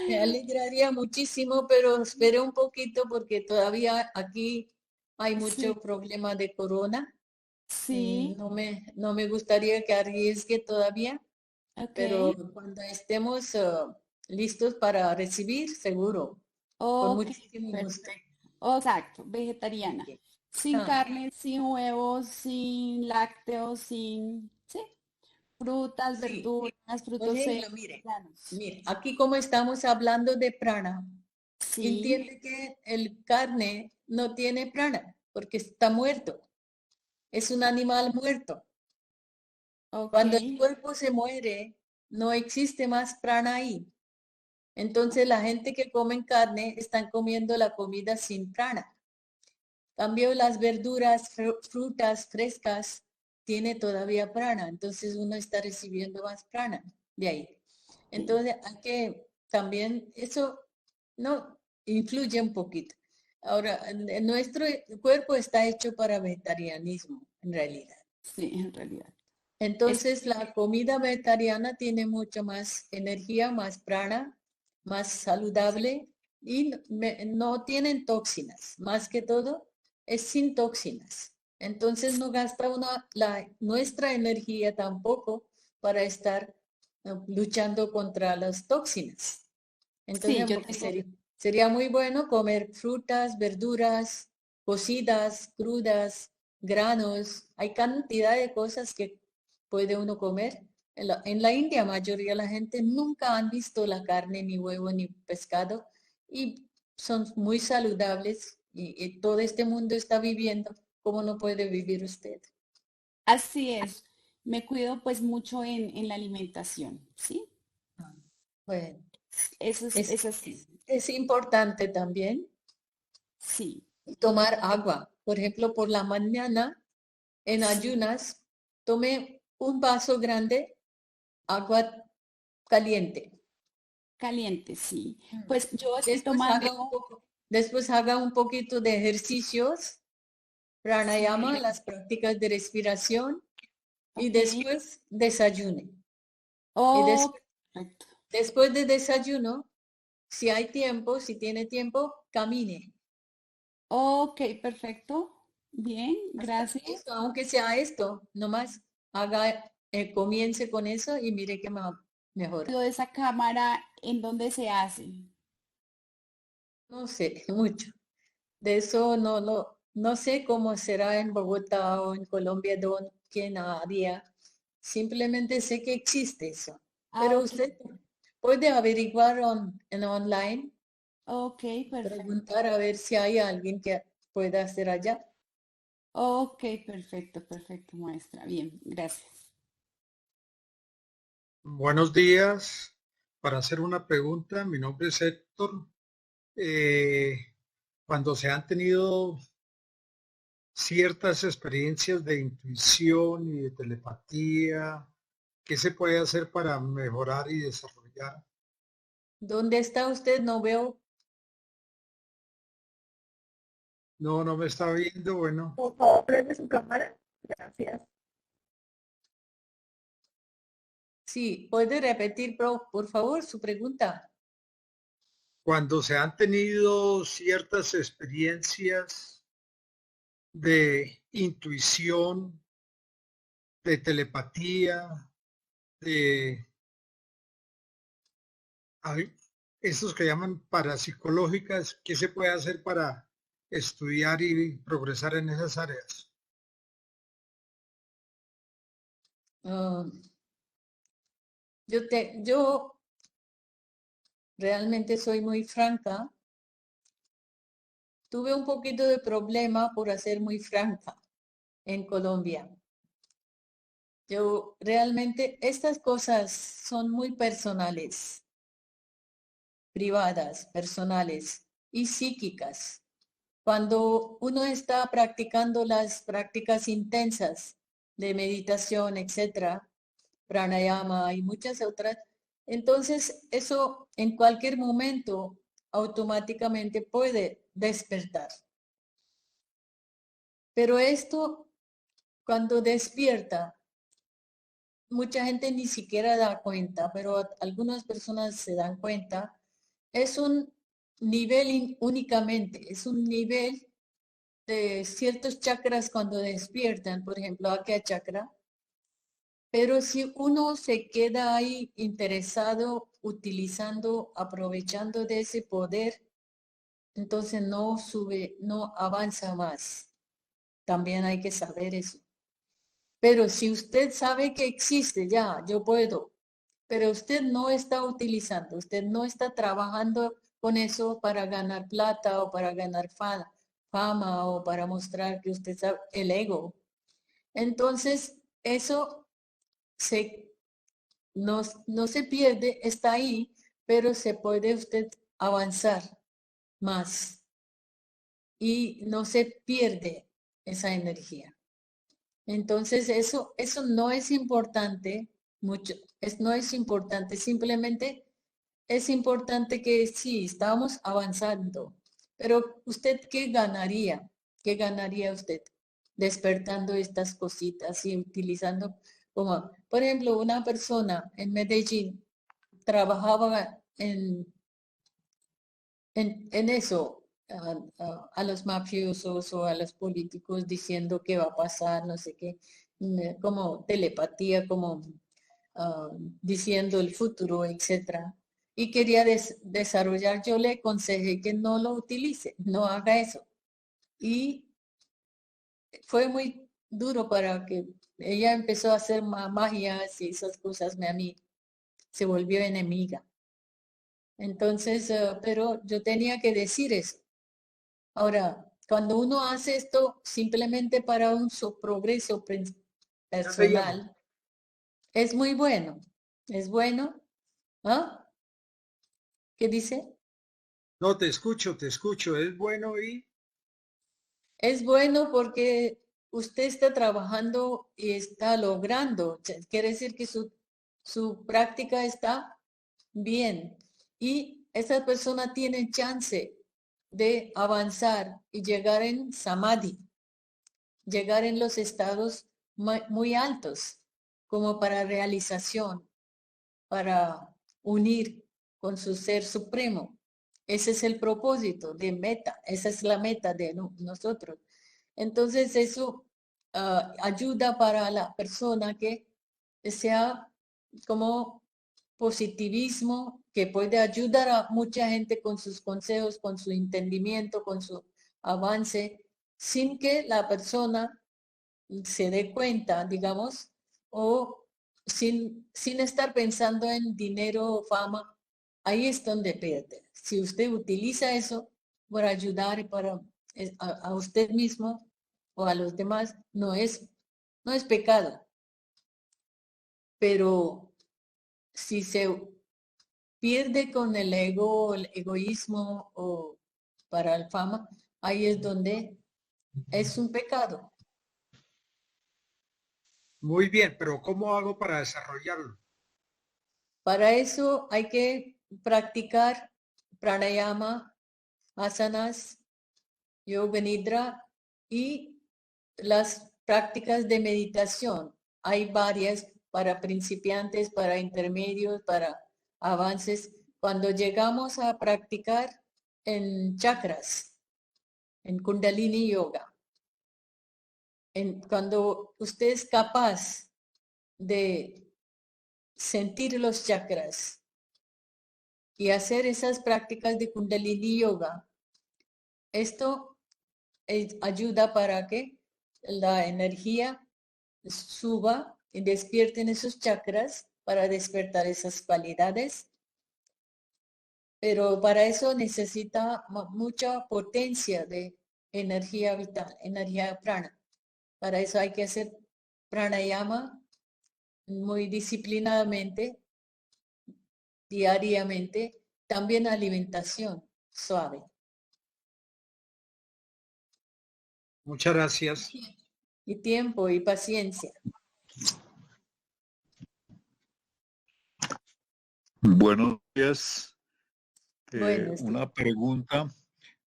Speaker 1: me alegraría muchísimo, pero espere un poquito porque todavía aquí hay
Speaker 2: Sí,
Speaker 1: mucho problema de corona.
Speaker 2: Sí,
Speaker 1: No me gustaría que arriesgue todavía,
Speaker 2: ok,
Speaker 1: pero cuando estemos listos para recibir, seguro, con
Speaker 2: ok,
Speaker 1: muchísimo gusto.
Speaker 2: perfecto. Exacto, vegetariana.
Speaker 1: Ok.
Speaker 2: Sin
Speaker 1: Ah,
Speaker 2: carne, sin huevos, sin lácteos, sin, sí, frutas,
Speaker 1: sí,
Speaker 2: verduras,
Speaker 1: por
Speaker 2: frutos
Speaker 1: ejemplo,
Speaker 2: secos, granos.
Speaker 1: aquí como estamos hablando de prana,
Speaker 2: Sí,
Speaker 1: entiende que el carne no tiene prana porque está muerto, es un animal muerto.
Speaker 2: ok.
Speaker 1: Cuando el cuerpo se muere, no existe más prana ahí. Entonces la gente que come carne están comiendo la comida sin prana. Cambio las verduras, frutas frescas, tiene todavía prana, entonces uno está recibiendo más prana de ahí.
Speaker 2: Sí.
Speaker 1: Entonces hay que también, eso no influye un poquito. Ahora, nuestro cuerpo está hecho para vegetarianismo, en realidad.
Speaker 2: Sí, en realidad. Es,
Speaker 1: Entonces la comida vegetariana tiene mucho más energía, más prana, más saludable y no tienen toxinas. Más que todo, es sin toxinas. Entonces no gasta nuestra energía tampoco para estar luchando contra las toxinas.
Speaker 2: sí,
Speaker 1: Entonces,
Speaker 2: yo
Speaker 1: porque
Speaker 2: tengo,
Speaker 1: sería muy bueno comer frutas, verduras, cocidas, crudas, granos. Hay cantidad de cosas que puede uno comer. En la India, mayoría de la gente nunca han visto la carne, ni huevo, ni pescado, y son muy saludables y todo este mundo está viviendo. ¿Cómo no puede vivir usted?
Speaker 2: así es, me cuido pues mucho en la alimentación, ¿sí?
Speaker 1: Ah, bueno,
Speaker 2: Es así,
Speaker 1: es importante también
Speaker 2: sí,
Speaker 1: tomar agua. Por ejemplo, por la mañana en
Speaker 2: sí,
Speaker 1: ayunas, tome un vaso grande agua caliente.
Speaker 2: caliente, sí.
Speaker 1: Mm.
Speaker 2: Pues yo estoy
Speaker 1: Después
Speaker 2: tomando,
Speaker 1: haga un poco, después haga un poquito de ejercicios, pranayama,
Speaker 2: sí,
Speaker 1: las prácticas de respiración y
Speaker 2: ok,
Speaker 1: después desayune. Y
Speaker 2: oh, perfecto.
Speaker 1: después de desayuno, si hay tiempo, si tiene tiempo, camine.
Speaker 2: Ok, perfecto. Bien,
Speaker 1: Hasta
Speaker 2: gracias.
Speaker 1: esto, aunque sea esto, nomás haga, comience con eso y mire que mejora.
Speaker 2: De esa cámara en donde se hace.
Speaker 1: No sé, mucho. De eso no sé cómo será en Bogotá o en Colombia, don, quién haría. Simplemente sé que existe eso.
Speaker 2: Ah,
Speaker 1: Pero
Speaker 2: ok,
Speaker 1: usted puede averiguar en online,
Speaker 2: ok, perfecto.
Speaker 1: preguntar a ver si hay alguien que pueda hacer allá.
Speaker 2: Ok, perfecto, perfecto, maestra. Bien, gracias.
Speaker 3: Buenos días. Para hacer una pregunta, mi nombre es Héctor. Eh, Cuando se han tenido ciertas experiencias de intuición y de telepatía, ¿qué se puede hacer para mejorar y desarrollar?
Speaker 1: ¿Dónde está usted? No veo.
Speaker 3: No, no me está viendo. Bueno,
Speaker 4: Por favor, prende su cámara. Gracias.
Speaker 1: Sí, puede repetir, por favor, su pregunta.
Speaker 3: cuando se han tenido ciertas experiencias de intuición, de telepatía, de hay estos que llaman parapsicológicas, ¿qué se puede hacer para estudiar y progresar en esas áreas?
Speaker 1: Ah, yo realmente soy muy franca. Tuve un poquito de problema por ser muy franca en Colombia. Yo realmente estas cosas son muy personales, privadas, personales y psíquicas. Cuando uno está practicando las prácticas intensas de meditación, etcétera, pranayama y muchas otras, entonces eso en cualquier momento automáticamente puede despertar. Pero esto, cuando despierta, mucha gente ni siquiera da cuenta, pero algunas personas se dan cuenta, es un nivel únicamente, es un nivel de ciertos chakras cuando despiertan, por ejemplo, Akya chakra. Pero si uno se queda ahí interesado, utilizando, aprovechando de ese poder, entonces no sube, no avanza más. También hay que saber eso. Pero si usted sabe que existe, ya, yo puedo, pero usted no está utilizando, usted no está trabajando con eso para ganar plata o para ganar fama o para mostrar que usted sabe el ego. Entonces, eso no se pierde, está ahí, pero se puede usted avanzar más y no se pierde esa energía. Entonces, eso no es importante mucho, no es importante, simplemente es importante que sí, estamos avanzando, pero usted, ¿qué ganaría? ¿Qué ganaría usted despertando estas cositas y utilizando como, por ejemplo, una persona en Medellín trabajaba en eso, a los mafiosos o a los políticos diciendo qué va a pasar, no sé qué, como telepatía, como ah, diciendo el futuro, etcétera. Y quería desarrollar, yo le aconsejé que no lo utilice, no haga eso. Y fue muy duro para que ella empezó a hacer magias y esas cosas, a mí se volvió enemiga. Entonces, pero yo tenía que decir eso. Ahora, cuando uno hace esto simplemente para un progreso
Speaker 3: Ya te llamo.
Speaker 1: personal, es muy bueno. Es bueno. ¿Ah? ¿Qué dice?
Speaker 3: No, te escucho, te escucho. Es bueno y
Speaker 1: Es bueno porque usted está trabajando y está logrando. Quiere decir que su práctica está bien. Y esa persona tiene chance de avanzar y llegar en samadhi, llegar en los estados muy altos, como para realización, para unir con su ser supremo. Ese es el propósito de meta, esa es la meta de nosotros. Entonces eso ayuda para la persona que sea como positivismo, que puede ayudar a mucha gente con sus consejos, con su entendimiento, con su avance, sin que la persona se dé cuenta, digamos, o sin estar pensando en dinero o fama, ahí es donde pierde. Si usted utiliza eso para ayudar para a usted mismo o a los demás, no es pecado. Pero si se pierde con el ego, el egoísmo o para el fama, ahí es donde es un pecado.
Speaker 3: muy bien, pero ¿cómo hago para desarrollarlo?
Speaker 1: Para eso hay que practicar pranayama, asanas, yoga nidra y las prácticas de meditación. Hay varias para principiantes, para intermedios, para avances. Cuando llegamos a practicar en chakras, en Kundalini Yoga, cuando usted es capaz de sentir los chakras y hacer esas prácticas de Kundalini Yoga, esto ayuda para que la energía suba y despierten esos chakras para despertar esas cualidades. Pero para eso necesita mucha potencia de energía vital, energía prana. Para eso hay que hacer pranayama muy disciplinadamente, diariamente. También alimentación suave.
Speaker 3: Muchas gracias.
Speaker 1: Y tiempo y paciencia.
Speaker 5: Buenos días.
Speaker 1: Buenos días.
Speaker 5: Una pregunta.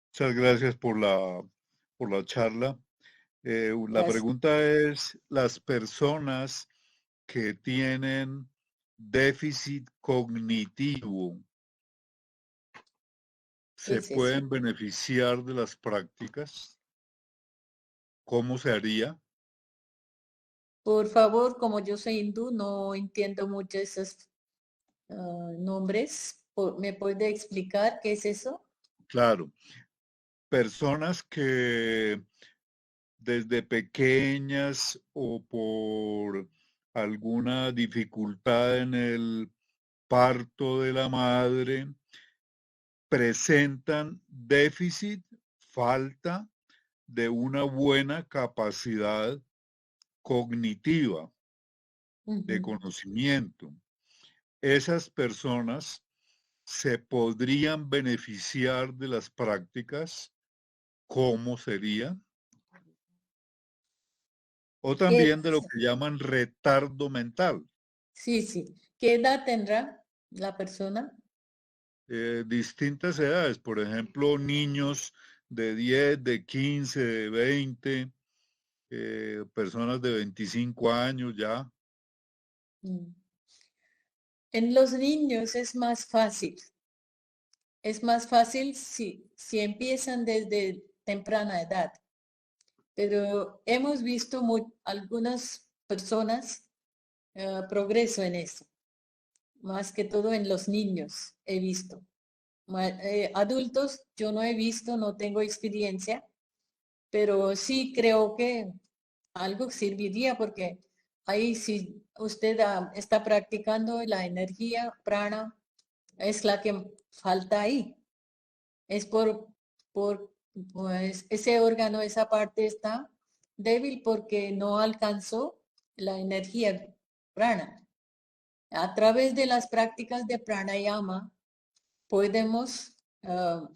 Speaker 5: Muchas gracias por la charla. La
Speaker 1: Gracias.
Speaker 5: pregunta es, las personas que tienen déficit cognitivo,
Speaker 1: ¿Qué
Speaker 5: ¿se
Speaker 1: es eso?
Speaker 5: pueden beneficiar de las prácticas? ¿cómo se haría?
Speaker 1: Por favor, como yo soy hindú, no entiendo mucho esos nombres. ¿Me puede explicar qué es eso?
Speaker 5: Claro, personas que desde pequeñas o por alguna dificultad en el parto de la madre presentan déficit, falta de una buena capacidad cognitiva de
Speaker 1: Ujú.
Speaker 5: conocimiento. Esas personas se podrían beneficiar de las prácticas. ¿Cómo sería? O
Speaker 1: ¿Qué
Speaker 5: también de lo que llaman retardo mental.
Speaker 1: Sí, sí. ¿Qué edad tendrá la persona?
Speaker 5: Distintas edades, por ejemplo, niños de 10, de 15, de 20, personas de 25 años ya.
Speaker 1: Mm. En los niños es más fácil. Es más fácil si empiezan desde temprana edad. Pero hemos visto algunas personas progreso en eso. Más que todo en los niños he visto. Adultos yo no he visto, no tengo experiencia, pero sí creo que algo serviría porque ahí si usted está practicando la energía prana, es la que falta ahí. Es pues ese órgano, esa parte está débil porque no alcanzó la energía prana. A través de las prácticas de pranayama podemos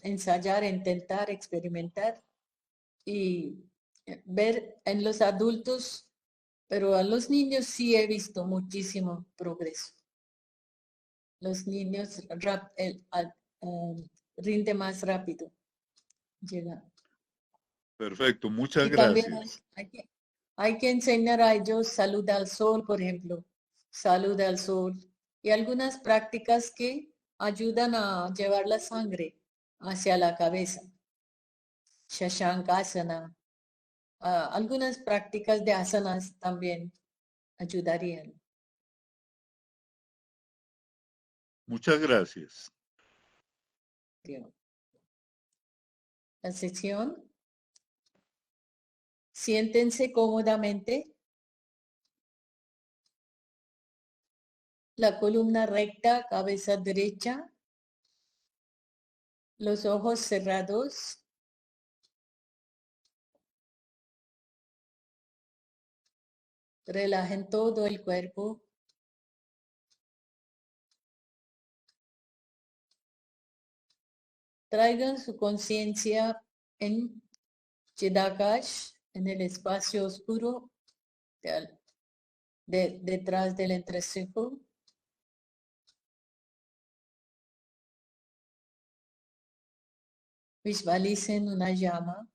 Speaker 1: ensayar, intentar, experimentar y ver en los adultos, pero a los niños sí he visto muchísimo progreso. Los niños rinde más rápido, llega.
Speaker 5: Perfecto, muchas
Speaker 1: Y también
Speaker 5: gracias.
Speaker 1: hay que enseñar a ellos salud al sol, por ejemplo, salud al sol, y algunas prácticas que ayudan a llevar la sangre hacia la cabeza. Shashankasana. Algunas prácticas de asanas también ayudarían.
Speaker 5: Muchas gracias.
Speaker 1: La sesión. Siéntense cómodamente. La columna recta, cabeza derecha. Los ojos cerrados. Relajen todo el cuerpo. Traigan su conciencia en Chidakash, en el espacio oscuro detrás del entrecejo. Visualicen una llama.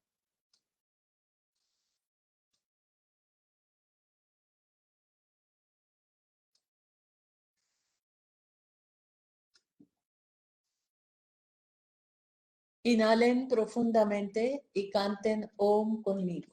Speaker 1: Inhalen profundamente y canten Om conmigo.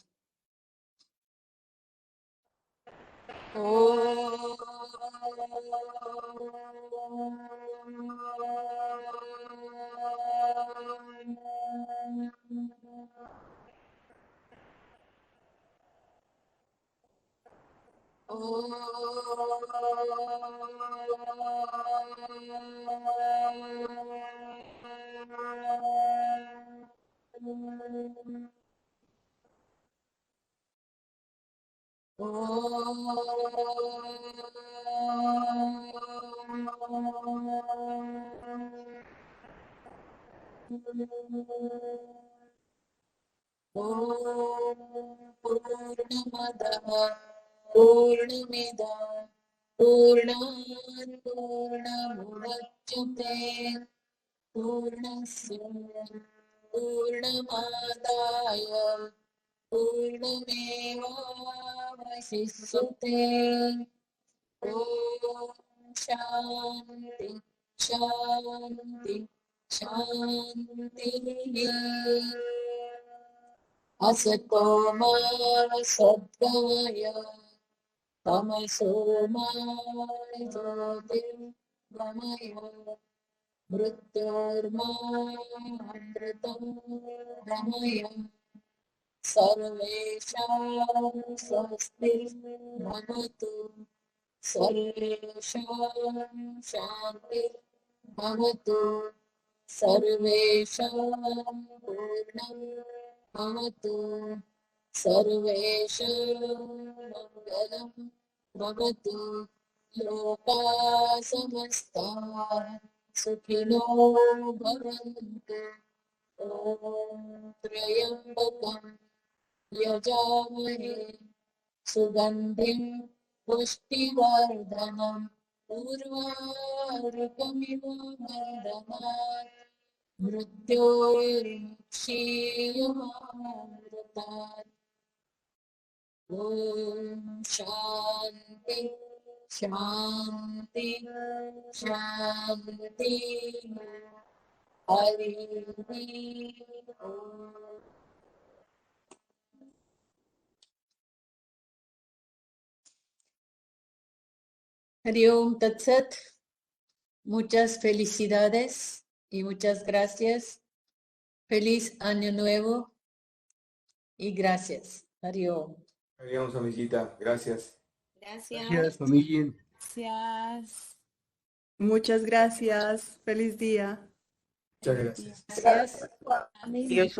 Speaker 1: Purnamadaha Purnamidam Purnat Purnamudachyate Purnasya Purnamadaya Purnamevavasishyate Om Shanti Shanti Shanti Asato ma sadgamaya tamaso ma jyotirgamaya mrityorma amritam gamaya sarvesham swastir bhavatu sarvesham shantir bhavatu sarvesham purnam bhavatu sarvesham mangalam bhavatu loka samasta sukhino bhavantu om trayambakam yajamahe sugandhim पुष्टिवर्धनम् उर्वारुकमिव वर्धनात् मृत्योर्मुक्षीयमामृतात् ॐ शान्ति शान्ति शान्ति हरि ओम। Hari Om Tat Sat. Muchas felicidades y muchas gracias. Feliz Año Nuevo y gracias. Hari Om.
Speaker 6: Hari Om, Swamijita. Gracias.
Speaker 7: Gracias, Swamiji.
Speaker 2: Gracias.
Speaker 8: Muchas gracias. Feliz día.
Speaker 6: Muchas gracias.
Speaker 1: Gracias.
Speaker 4: Dios